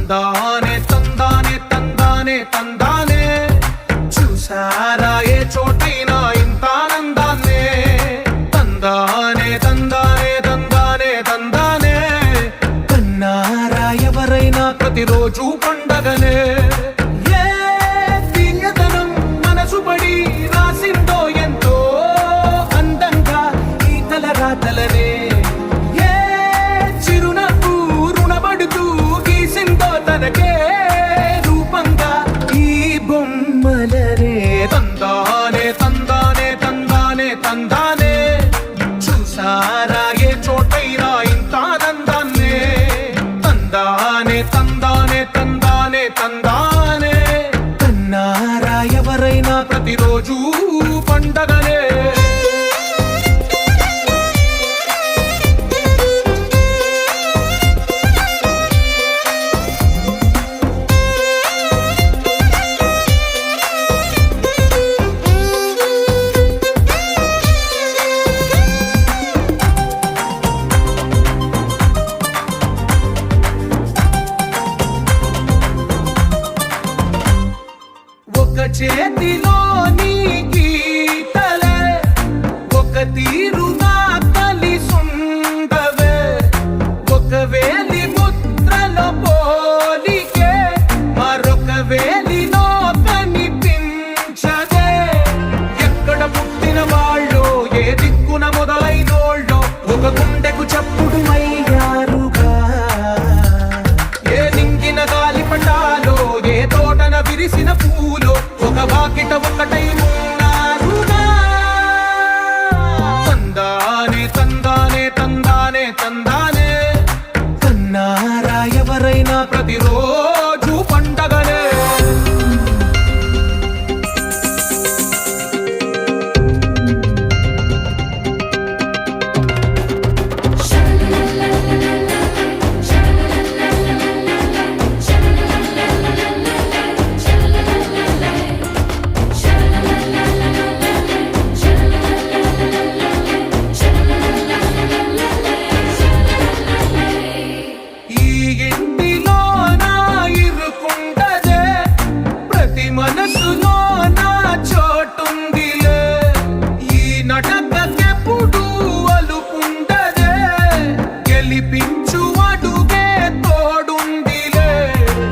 తందానే తందానే తందానే తందానే చూసారా ఏ చోటైనా ఇంత ఆనందాన్నే తందానే తందానే తందానే తందానే కన్నారా ఎవరైనా ప్రతిరోజు పండగనే ఏ తీయదనం మనసు పడి రాసిందో ఎంతో అందంగా ఈ తల రాతలనే ఏ చిరునవ్వు రుణపడుతూ గీసిందో తనకే రూపంగా ఈ బొమ్మలనే తందానే తందానే తందానే తందానే చూసారా ఏ చోటైనా ఇంత ఆనందాన్నే తందానే తందానే తందానే తందానే కన్నారా ఎవరైనా ప్రతిరోజు పండగనే ఒక చేతిలో నీ గీతలే ఒక తీరుగా కలిసుండవే ఒక వేలి ముద్రలో పోలికే మరొక వేలిలో కనిపించదే ఎక్కడ పుట్టిన వాళ్ళో ఏ దిక్కున మొదలైనోళ్ళో ఒక గుండెకు చప్పుడు అయ్యారుగా ఏ నింగిన గాలి పటాలో ఏ తోటన విరిసిన పూలో ఒక వాకిట ఒకటై ఉన్నారుగా తందానే తందానే తందానే తందానే కన్నారా ఎవరైనా ప్రతిరోజు పండగనే ఈ ఇంటిలో నా ఇరుకుండదే ప్రతి మనసులో నా చోటుందిలే ఈ నటకెప్పుడు అలుపుండదే గెలిపించు అడుగే తోడుందిలే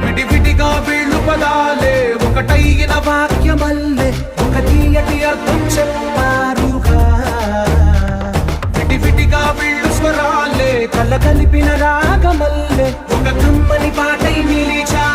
విడివిడిగా వీళ్ళు పదాలే ఒకటైన వాక్యమల్లే ఒక తీయటి అర్థం చెప్పారుగా విడివిడిగా వీళ్ళు స్వరాలే కలగలిపిన రాగమల్లే ఒక కమ్మని పాటై నిలిచా